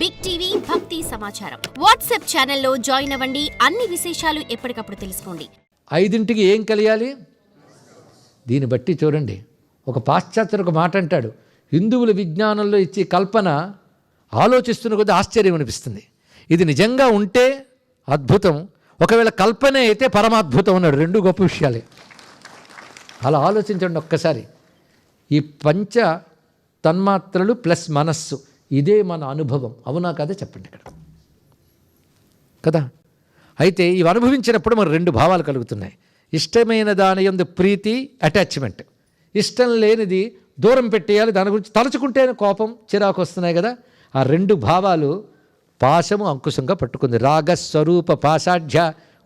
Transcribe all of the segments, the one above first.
Big TV భక్తి సమాచారం WhatsApp ఛానల్లో జాయిన్ అవ్వండి. అన్ని విశేషాలు ఎప్పటికప్పుడు తెలుసుకోండి. 5ంటికి ఏం కలియాలి? దీన్ని బట్టి చూడండి, ఒక పాశ్చాత్యుడు ఒక మాట అంటాడు, హిందువుల విజ్ఞానంలో ఇచ్చే కల్పన ఆలోచిస్తున్న కొద్దీ ఆశ్చర్యం అనిపిస్తుంది. ఇది నిజంగా ఉంటే అద్భుతం, ఒకవేళ కల్పన అయితే పరమాద్భుతం అన్నాడు. 2 గొప్ప విషయాలే. అలా ఆలోచించండి ఒక్కసారి. ఈ పంచ తన్మాత్రలు ప్లస్ మనస్సు, ఇదే మన అనుభవం. అవునా కదా చెప్పండి ఇక్కడ కదా. అయితే ఇవి అనుభవించినప్పుడు మన 2 భావాలు కలుగుతున్నాయి. ఇష్టమైన దాని యందు ప్రీతి, అటాచ్మెంట్. ఇష్టం లేనిది దూరం పెట్టేయాలి, దాని గురించి తలుచుకుంటేనే కోపం, చిరాకు వస్తున్నాయి కదా. ఆ 2 భావాలు పాశము అంకుశంగా పట్టుకుంది. రాగస్వరూప పాశాఢ్య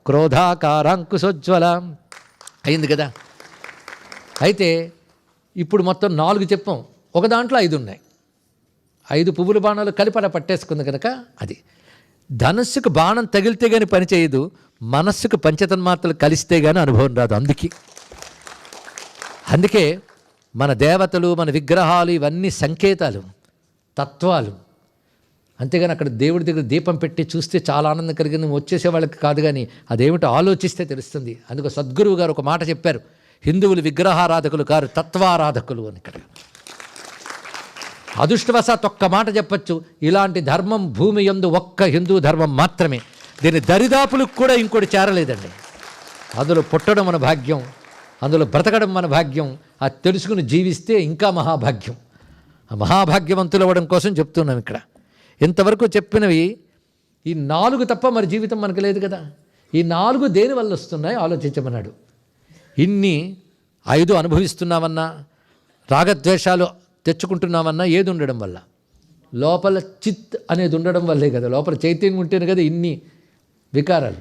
క్రోధాకారాంకుశోజ్వల అయింది కదా. అయితే ఇప్పుడు మొత్తం 4 చెప్పాం, ఒక దాంట్లో 5 ఉన్నాయి. 5 పువ్వుల బాణాలు కలిపి అలా పట్టేసుకుంది కనుక అది ధనస్సుకు బాణం తగిలితే కానీ పని చేయదు, మనస్సుకు పంచతన్మాత్రలు కలిస్తే కానీ అనుభవం రాదు. అందుకే మన దేవతలు, మన విగ్రహాలు ఇవన్నీ సంకేతాలు, తత్వాలు. అంతేగాని అక్కడ దేవుడి దగ్గర దీపం పెట్టి చూస్తే చాలా ఆనందం కలిగింది, వచ్చేసే వాళ్ళకి కాదు, కానీ అదేమిటో ఆలోచిస్తే తెలుస్తుంది. అందుకు సద్గురువు గారు ఒక మాట చెప్పారు, హిందువులు విగ్రహారాధకులు కారు, తత్వారాధకులు అని. ఇక్కడ అదృష్టవశాత్ ఒక్క మాట చెప్పచ్చు, ఇలాంటి ధర్మం భూమి యందు ఒక్క హిందూ ధర్మం మాత్రమే. దీని దరిదాపులకు కూడా ఇంకోటి చేరలేదండి. అందులో పుట్టడం మన భాగ్యం, అందులో బ్రతకడం మన భాగ్యం. అది తెలుసుకుని జీవిస్తే ఇంకా మహాభాగ్యం. ఆ మహాభాగ్యవంతులు అవ్వడం కోసం చెప్తున్నాం ఇక్కడ. ఇంతవరకు చెప్పినవి ఈ 4 తప్ప మరి జీవితం మనకు లేదు కదా. ఈ 4 దేని వల్ల వస్తున్నాయి ఆలోచించమన్నాడు. ఇన్ని 5 అనుభవిస్తున్నామన్నా, రాగద్వేషాలు తెచ్చుకుంటున్నామన్నా ఏది ఉండడం వల్ల? లోపల చిత్ అనేది ఉండడం వల్లే కదా. లోపల చైతన్యం ఉంటేనే కదా ఇన్ని వికారాలు.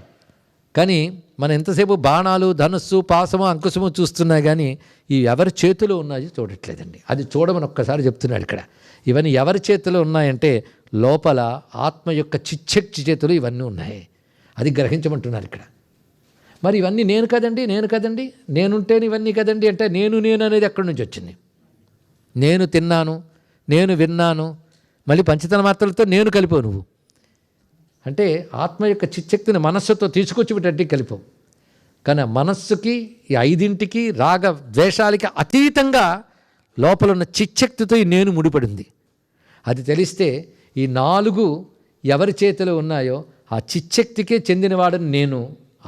కానీ మనం ఎంతసేపు బాణాలు, ధనుస్సు, పాసము, అంకుశము చూస్తున్నా కానీ ఈ ఎవరి చేతిలో ఉన్నాయి చూడట్లేదండి. అది చూడమని ఒక్కసారి చెప్తున్నాడు ఇక్కడ. ఇవన్నీ ఎవరి చేతిలో ఉన్నాయంటే లోపల ఆత్మ యొక్క చిచ్చక్తి చేతులు ఇవన్నీ ఉన్నాయి. అది గ్రహించమంటున్నారు ఇక్కడ. మరి ఇవన్నీ నేను కదండి, నేనుంటేనే ఇవన్నీ కదండి అంటే నేను అనేది ఎక్కడి నుంచి వచ్చింది? నేను తిన్నాను, నేను విన్నాను, మళ్ళీ పంచతన్మాత్రలతో నేను కలిపావు నువ్వు. అంటే ఆత్మ యొక్క చిచ్చక్తిని మనస్సుతో తీసుకొచ్చి పెట్టడానికి కలిపావు. కానీ మనస్సుకి ఈ 5ంటికి రాగ ద్వేషాలకి అతీతంగా లోపల ఉన్న చిచ్చక్తితో ఈ నేను ముడిపడింది. అది తెలిస్తే ఈ 4 ఎవరి చేతిలో ఉన్నాయో ఆ చిచ్చక్తికే చెందినవాడని నేను.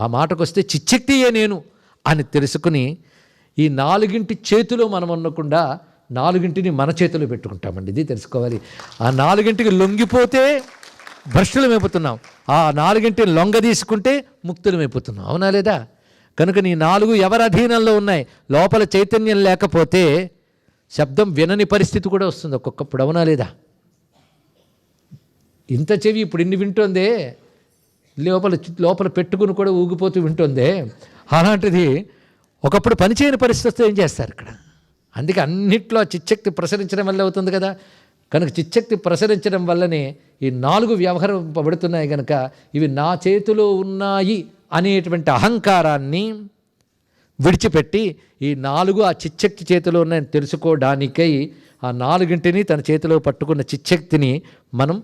ఆ మాటకు వస్తే చిచ్చక్తియే నేను అని తెలుసుకుని ఈ 4ంటి చేతిలో మనం ఉండకుండా 4ంటిని మన చేతిలో పెట్టుకుంటామండి. ఇది తెలుసుకోవాలి. ఆ 4ంటికి లొంగిపోతే భ్రష్టులమైపోతున్నాం, ఆ 4ంటిని లొంగ తీసుకుంటే ముక్తులమైపోతున్నాం. అవునా లేదా? కనుక నీ 4 ఎవరి అధీనంలో ఉన్నాయి? లోపల చైతన్యం లేకపోతే శబ్దం వినని పరిస్థితి కూడా వస్తుంది ఒక్కొక్కప్పుడు. అవునా లేదా? ఇంత చెవి ఇప్పుడు ఇన్ని వింటోందే, లోపల పెట్టుకుని కూడా ఊగిపోతూ వింటోందే. అలాంటిది ఒకప్పుడు పనిచేయని పరిస్థితి వస్తే ఏం చేస్తారు ఇక్కడ? అందుకే అన్నిట్లో చిచ్చక్తి ప్రసరించడం వల్ల అవుతుంది కదా. కనుక చిచ్చక్తి ప్రసరించడం వల్లనే ఈ 4 వ్యవహరింపబడుతున్నాయి. కనుక ఇవి నా చేతిలో ఉన్నాయి అనేటువంటి అహంకారాన్ని విడిచిపెట్టి ఈ 4 ఆ చిచ్చక్తి చేతిలో ఉన్నాయని తెలుసుకోవడానికై ఆ 4ంటిని తన చేతిలో పట్టుకున్న చిచ్చక్తిని మనం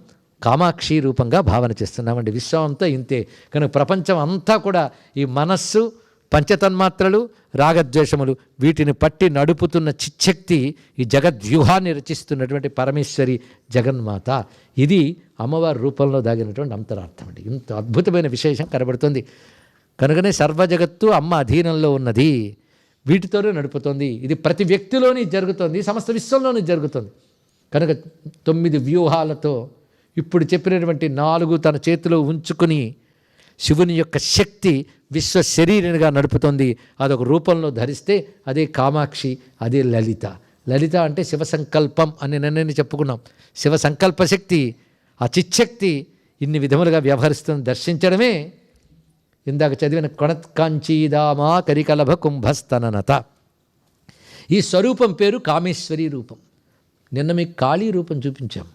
కామాక్షి రూపంగా భావన చేస్తున్నామండి. విశ్వం అంతా ఇంతే. కనుక ప్రపంచం అంతా కూడా ఈ మనస్సు, పంచతన్మాత్రలు, రాగద్వేషములు వీటిని పట్టి నడుపుతున్న చిచ్చక్తి, ఈ జగద్వ్యూహాన్ని రచిస్తున్నటువంటి పరమేశ్వరి జగన్మాత. ఇది అమ్మవారి రూపంలో దాగినటువంటి అంతరార్థం అండి. ఇంత అద్భుతమైన విశేషం కనబడుతుంది. కనుకనే సర్వజగత్తు అమ్మ అధీనంలో ఉన్నది, వీటితోనే నడుపుతోంది. ఇది ప్రతి వ్యక్తిలోని జరుగుతోంది, సమస్త విశ్వంలోని జరుగుతుంది. కనుక 9 వ్యూహాలతో ఇప్పుడు చెప్పినటువంటి 4 తన చేతిలో ఉంచుకుని శివుని యొక్క శక్తి విశ్వ శరీరంగా నడుపుతోంది. అదొక రూపంలో ధరిస్తే అదే కామాక్షి, అదే లలిత. లలిత అంటే శివ సంకల్పం అని నిన్ననే చెప్పుకున్నాం. శివ సంకల్ప శక్తి, ఆ చిచ్చక్తి ఇన్ని విధములుగా వ్యవహరిస్తుంది. దర్శించడమే ఇందాక చదివిన కొణత్కాంచీదామా కరికలభ కుంభస్తననత. ఈ స్వరూపం పేరు కామేశ్వరి రూపం. నిన్న మీకు కాళీ రూపం చూపించాం,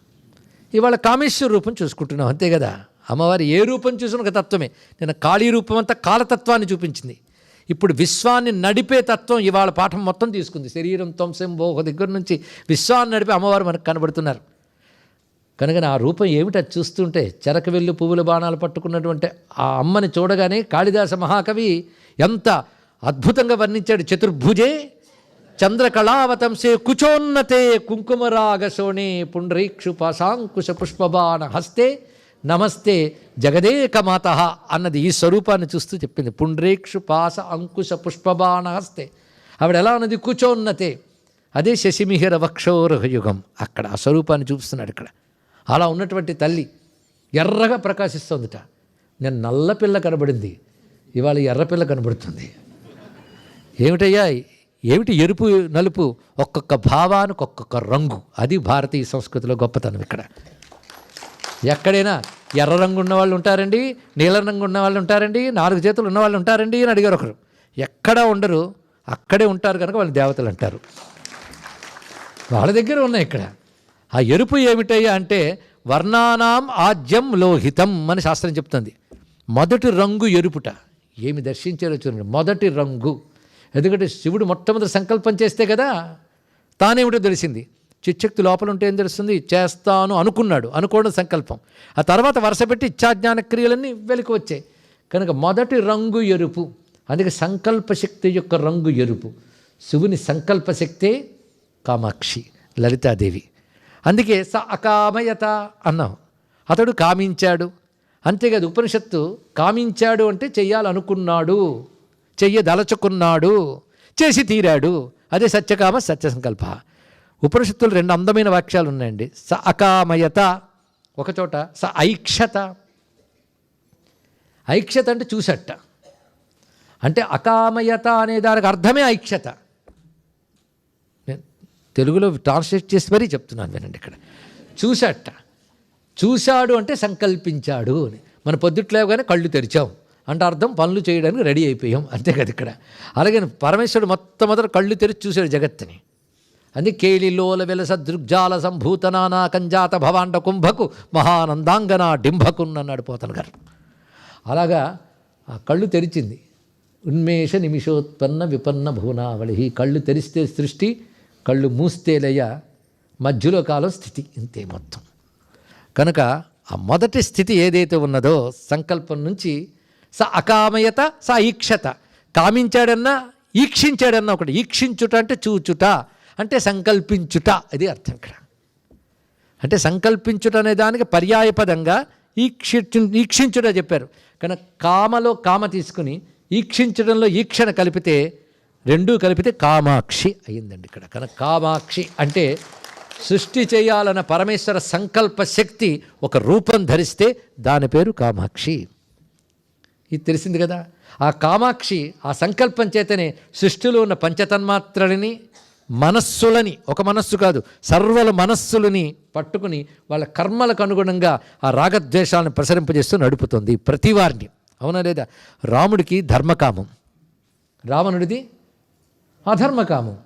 ఇవాళ కామేశ్వర రూపం చూసుకుంటున్నాం. అంతే కదా. అమ్మవారి ఏ రూపం చూసిన ఒక తత్వమే. నిన్న కాళీ రూపం అంతా కాలతత్వాన్ని చూపించింది. ఇప్పుడు విశ్వాన్ని నడిపే తత్వం ఇవాళ పాఠం మొత్తం తీసుకుంది. శరీరం త్వంశంభో దగ్గర నుంచి విశ్వాన్ని నడిపే అమ్మవారు మనకు కనబడుతున్నారు. కనుక ఆ రూపం ఏమిటి అది చూస్తుంటే చెరకు వెళ్ళు పువ్వుల బాణాలు పట్టుకున్నటువంటి ఆ అమ్మని చూడగానే కాళిదాస మహాకవి ఎంత అద్భుతంగా వర్ణించాడు. చతుర్భుజే చంద్రకళావతంసే కుచోన్నతే కుంకుమరాగశోణే పుండ్రీక్షు పాశాంకుశ పుష్పబాణ హస్తే నమస్తే జగదేకమాత అన్నది ఈ స్వరూపాన్ని చూస్తూ చెప్పింది. పుండ్రీక్షు పాశ అంకుశ పుష్పబాణ హస్తే. ఆవిడ ఎలా ఉన్నది? కూచోన్నతే. అదే శశిమిహిర వక్షోరహయుగం. అక్కడ ఆ స్వరూపాన్ని చూపిస్తున్నాడు ఇక్కడ. అలా ఉన్నటువంటి తల్లి ఎర్రగా ప్రకాశిస్తోందిట. నేను నల్ల పిల్ల కనబడింది, ఇవాళ ఎర్రపిల్ల కనబడుతుంది. ఏమిటయ్యా, ఏమిటి ఎరుపు నలుపు? ఒక్కొక్క భావానికి ఒక్కొక్క రంగు. అది భారతీయ సంస్కృతిలో గొప్పతనం. ఇక్కడ ఎక్కడైనా ఎర్ర రంగు ఉన్నవాళ్ళు ఉంటారండి, నీల రంగు ఉన్నవాళ్ళు ఉంటారండి, 4 చేతులు ఉన్నవాళ్ళు ఉంటారండి అని అడిగారు ఒకరు. ఎక్కడా ఉండరు, అక్కడే ఉంటారు కనుక వాళ్ళు దేవతలు అంటారు. వాళ్ళ దగ్గర ఉన్నాయి ఇక్కడ. ఆ ఎరుపు ఏమిటయ్యా అంటే వర్ణానాం ఆజ్యం లోహితం అని శాస్త్రం చెప్తుంది. మొదటి రంగు ఎరుపుట. ఏమి దర్శించారో చూడండి, మొదటి రంగు. ఎందుకంటే శివుడు మొట్టమొదటి సంకల్పం చేస్తే కదా తానేమిటో తెలిసింది. చిచ్చక్తి లోపల ఉంటే ఏం తెలుస్తుంది? చేస్తాను అనుకున్నాడు, అనుకోవడం సంకల్పం. ఆ తర్వాత వరుసపెట్టి ఇచ్ఛాజ్ఞాన క్రియలన్నీ వెలికి వచ్చాయి. కనుక మొదటి రంగు ఎరుపు. అందుకే సంకల్పశక్తి యొక్క రంగు ఎరుపు. శివుని సంకల్పశక్తే కామాక్షి, లలితాదేవి. అందుకే స అకామయత అన్నాం. అతడు కామించాడు. అంతేకాదు, ఉపనిషత్తు కామించాడు అంటే చెయ్యాలనుకున్నాడు, చెయ్యదలచుకున్నాడు, చేసి తీరాడు. అదే సత్యకామ సత్య సంకల్ప. ఉపనిషత్తులు 2 అందమైన వాక్యాలు ఉన్నాయండి. స అకామయత ఒకచోట, స ఐక్షత. ఐక్షత అంటే చూసట. అంటే అకామయత అనే దానికి అర్థమే ఐక్షత. నేను తెలుగులో ట్రాన్స్లేట్ చేసి మరీ చెప్తున్నాను వినండి. ఇక్కడ చూసట, చూశాడు అంటే సంకల్పించాడు అని. మన పొద్దుట్లేగానే కళ్ళు తెరిచాం అంటే అర్థం పనులు చేయడానికి రెడీ అయిపోయాం, అంతే కదా ఇక్కడ. అలాగే పరమేశ్వరుడు మొట్టమొదట కళ్ళు తెరిచి చూశాడు జగత్తుని. అందుకే కేళిలోల వెలస దృగ్జాల సంభూతనానా కంజాత భవాండ కుంభకు మహానందాంగన డింభకున్ అన్నాడు పోతన గారు. అలాగా ఆ కళ్ళు తెరిచింది. ఉన్మేష నిమిషోత్పన్న విపన్న భువనావళి. కళ్ళు తెరిస్తే సృష్టి, కళ్ళు మూస్తే లయ, మధ్యలో కాలం స్థితి. ఇంతే మొత్తం. కనుక ఆ మొదటి స్థితి ఏదైతే ఉన్నదో సంకల్పం నుంచి స అకామయత స ఈక్షత. కామించాడన్నా ఈక్షించాడన్నా ఒకటి. ఈక్షించుట అంటే చూచుట, అంటే సంకల్పించుట. అది అర్థం ఇక్కడ. అంటే సంకల్పించుట అనే దానికి పర్యాయపదంగా ఈక్షించుట చెప్పారు. కనుక కామలో కామ తీసుకుని ఈక్షించడంలో ఈక్షణ కలిపితే, రెండూ కలిపితే కామాక్షి అయ్యిందండి ఇక్కడ. కనుక కామాక్షి అంటే సృష్టి చేయాలన్న పరమేశ్వర సంకల్ప శక్తి ఒక రూపం ధరిస్తే దాని పేరు కామాక్షి. ఇది తెలిసింది కదా. ఆ కామాక్షి ఆ సంకల్పం చేతనే సృష్టిలో ఉన్న పంచతన్మాత్రలని, మనస్సులని, ఒక మనస్సు కాదు సర్వల మనస్సులని పట్టుకుని వాళ్ళ కర్మలకు అనుగుణంగా ఆ రాగద్వేషాలను ప్రసరింపజేస్తూ నడుపుతుంది ప్రతి వారిని. అవునా లేదా? రాముడికి ధర్మకామం, రావణుడిది అధర్మకామం.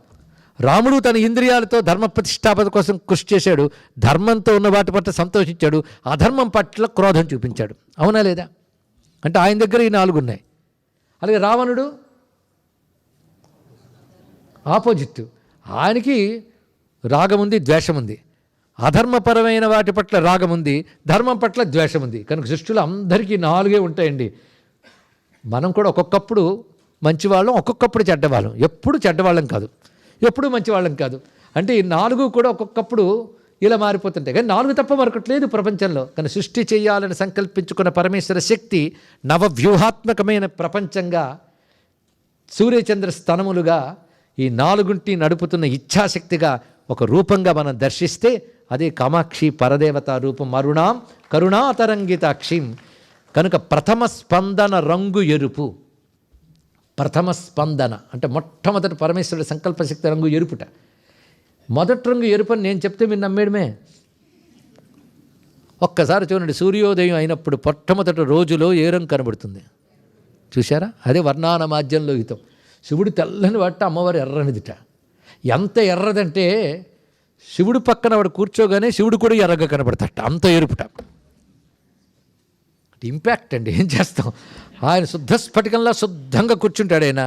రాముడు తన ఇంద్రియాలతో ధర్మ ప్రతిష్టాపన కోసం కృషి చేశాడు, ధర్మంతో ఉన్న వాటి పట్ల సంతోషించాడు, అధర్మం పట్ల క్రోధం చూపించాడు. అవునా లేదా? అంటే ఆయన దగ్గర ఈ 4 ఉన్నాయి. అలాగే రావణుడు ఆపోజిట్. ఆయనకి రాగం ఉంది, ద్వేషం ఉంది. అధర్మపరమైన వాటి పట్ల రాగం ఉంది, ధర్మం పట్ల ద్వేషం ఉంది. కనుక సృష్టిలో అందరికీ 4 ఉంటాయండి. మనం కూడా ఒక్కొక్కప్పుడు మంచివాళ్ళం, ఒక్కొక్కప్పుడు చెడ్డవాళ్ళం. ఎప్పుడు చెడ్డవాళ్ళం కాదు, ఎప్పుడు మంచివాళ్ళం కాదు. అంటే ఈ 4 కూడా ఒక్కొక్కప్పుడు ఇలా మారిపోతుంటాయి. కానీ 4 తప్ప మరొకటి లేదు ప్రపంచంలో. కానీ సృష్టి చేయాలని సంకల్పించుకున్న పరమేశ్వర శక్తి నవవ్యూహాత్మకమైన ప్రపంచంగా, సూర్యచంద్ర స్తనములుగా ఈ 4 నడుపుతున్న ఇచ్ఛాశక్తిగా ఒక రూపంగా మనం దర్శిస్తే అదే కామాక్షి పరదేవత రూపం. అరుణాం కరుణాతరంగితాక్షిం. కనుక ప్రథమ స్పందన రంగు ఎరుపు. ప్రథమ స్పందన అంటే మొట్టమొదటి పరమేశ్వరుడి సంకల్పశక్తి రంగు ఎరుపుట. మొదటి రంగు ఎరుపు అని నేను చెప్తే మీరు నమ్మేయడమే. ఒక్కసారి చూడండి, సూర్యోదయం అయినప్పుడు మొట్టమొదటి రోజులో ఏ రంగు కనబడుతుంది చూశారా? అదే వర్ణానమాజ్యం లోహితం. శివుడు తెల్లని వాట, అమ్మవారు ఎర్రనిదిట. ఎంత ఎర్రదంటే శివుడు పక్కన వాడు కూర్చోగానే శివుడు కూడా ఎర్రగా కనబడతాట, అంత ఎరుపుట. ఇంపాక్ట్ అండి, ఏం చేస్తాం. ఆయన శుద్ధ స్ఫటికంలా శుద్ధంగా కూర్చుంటాడు. ఆయన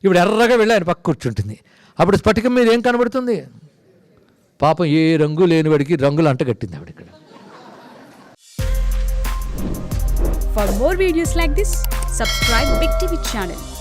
ఇప్పుడు ఎర్రగా వెళ్ళి ఆయన పక్క కూర్చుంటుంది. అప్పుడు స్ఫటికం మీద ఏం కనబడుతుంది? పాపం ఏ రంగు లేనివాడికి రంగులు అంటగట్టింది ఆవిడ ఇక్కడ. For more videos like this, subscribe Big TV channel.